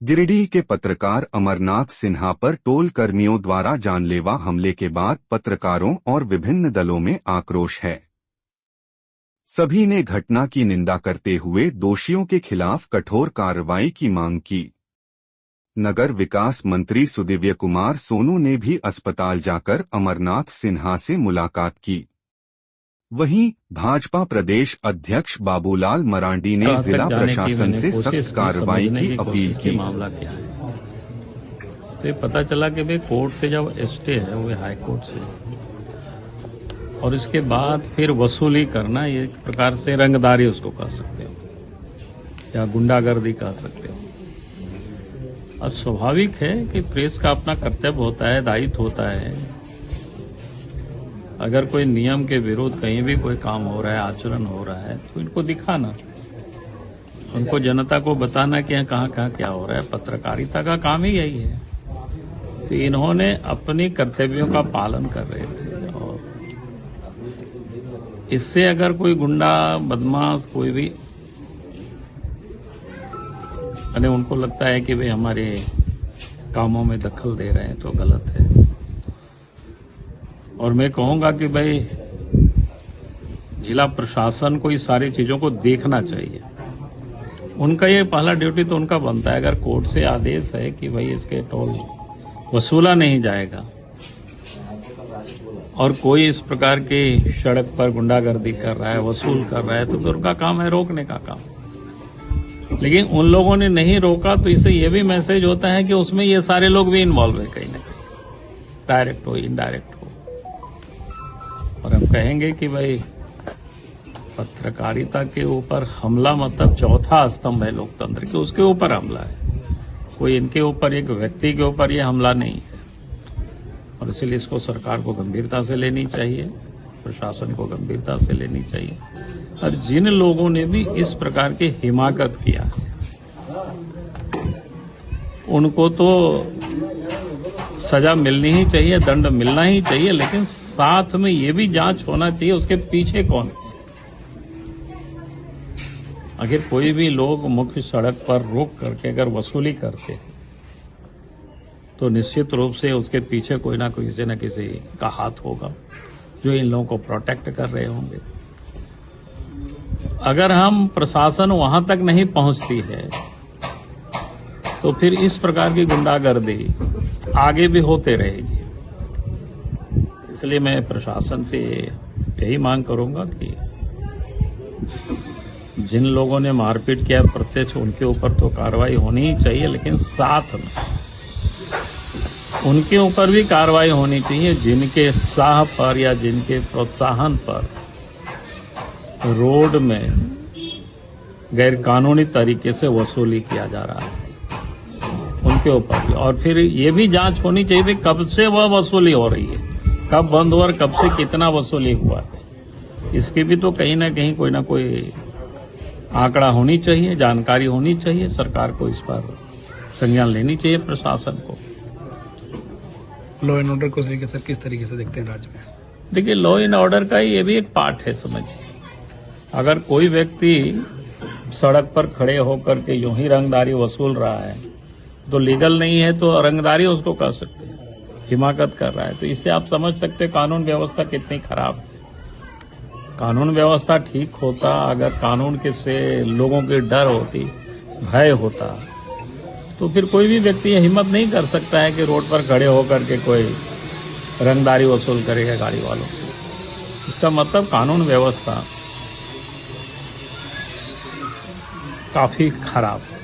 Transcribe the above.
गिरिडीह के पत्रकार अमरनाथ सिन्हा पर टोल कर्मियों द्वारा जानलेवा हमले के बाद पत्रकारों और विभिन्न दलों में आक्रोश है। सभी ने घटना की निंदा करते हुए दोषियों के खिलाफ कठोर कार्रवाई की मांग की। नगर विकास मंत्री सुदिव्य कुमार सोनू ने भी अस्पताल जाकर अमरनाथ सिन्हा से मुलाकात की। वहीं भाजपा प्रदेश अध्यक्ष बाबूलाल मरांडी ने जिला प्रशासन से सख्त कार्रवाई की अपील की। मामला क्या है तो पता चला कि भाई कोर्ट से जब स्टे है वो हाई कोर्ट से, और इसके बाद फिर वसूली करना, ये एक प्रकार से रंगदारी उसको कह सकते हो या गुंडागर्दी कह सकते हो। और स्वाभाविक है कि प्रेस का अपना कर्तव्य होता है, दायित्व होता है। अगर कोई नियम के विरुद्ध कहीं भी कोई काम हो रहा है, आचरण हो रहा है, तो इनको दिखाना, उनको जनता को बताना कि कहाँ कहाँ क्या हो रहा है। पत्रकारिता का काम ही यही है। तो इन्होंने अपने कर्तव्यों का पालन कर रहे थे, और इससे अगर कोई गुंडा बदमाश कोई भी उनको लगता है कि भाई हमारे कामों में दखल दे रहे हैं, तो गलत है। और मैं कहूंगा कि भाई जिला प्रशासन को इस सारी चीजों को देखना चाहिए। उनका ये पहला ड्यूटी तो उनका बनता है। अगर कोर्ट से आदेश है कि भाई इसके टोल वसूला नहीं जाएगा और कोई इस प्रकार की सड़क पर गुंडागर्दी कर रहा है, वसूल कर रहा है, तो फिर उनका काम है रोकने का काम। लेकिन उन लोगों ने नहीं रोका, तो इससे ये भी मैसेज होता है कि उसमें ये सारे लोग भी इन्वॉल्व है कहीं ना कहीं, डायरेक्ट हो इनडायरेक्ट हो। और हम कहेंगे कि भाई पत्रकारिता के ऊपर हमला मतलब चौथा स्तंभ है लोकतंत्र के, उसके ऊपर हमला है। कोई इनके ऊपर, एक व्यक्ति के ऊपर ये हमला नहीं है। और इसलिए इसको सरकार को गंभीरता से लेनी चाहिए, प्रशासन को गंभीरता से लेनी चाहिए। और जिन लोगों ने भी इस प्रकार की हिमाकत किया है, उनको तो सजा मिलनी ही चाहिए, दंड मिलना ही चाहिए। लेकिन साथ में ये भी जांच होना चाहिए उसके पीछे कौन है। अगर कोई भी लोग मुख्य सड़क पर रोक करके अगर वसूली करते हैं, तो निश्चित रूप से उसके पीछे कोई ना किसी न किसी का हाथ होगा, जो इन लोगों को प्रोटेक्ट कर रहे होंगे। अगर हम प्रशासन वहां तक नहीं पहुंचती है, तो फिर इस प्रकार की गुंडागर्दी आगे भी होते रहेगी। इसलिए मैं प्रशासन से यही मांग करूंगा कि जिन लोगों ने मारपीट किया प्रत्यक्ष, उनके ऊपर तो कार्रवाई होनी ही चाहिए, लेकिन साथ में उनके ऊपर भी कार्रवाई होनी चाहिए जिनके साह पर या जिनके प्रोत्साहन पर रोड में गैरकानूनी तरीके से वसूली किया जा रहा है, उनके ऊपर भी। और फिर ये भी जांच होनी चाहिए कि कब से वह वसूली हो रही है, कब बंद हुआ, कब से कितना वसूली हुआ है। इसकी भी तो कहीं ना कहीं कोई ना कोई आंकड़ा होनी चाहिए, जानकारी होनी चाहिए। सरकार को इस पर संज्ञान लेनी चाहिए, प्रशासन को। लॉ एंड ऑर्डर को लेकर सर किस तरीके से देखते हैं राज्य में? देखिए, लॉ एंड ऑर्डर का ये भी एक पार्ट है, समझिए। अगर कोई व्यक्ति सड़क पर खड़े होकर के यूं ही रंगदारी वसूल रहा है, तो लीगल नहीं है, तो रंगदारी उसको कह सकते हैं, हिमाकत कर रहा है। तो इससे आप समझ सकते हैं कानून व्यवस्था कितनी खराब है। कानून व्यवस्था ठीक होता, अगर कानून के से लोगों की डर होती, भय होता, तो फिर कोई भी व्यक्ति ये हिम्मत नहीं कर सकता है कि रोड पर खड़े होकर के कोई रंगदारी वसूल करेगा गाड़ी वालों से। इसका मतलब कानून व्यवस्था काफी खराब है।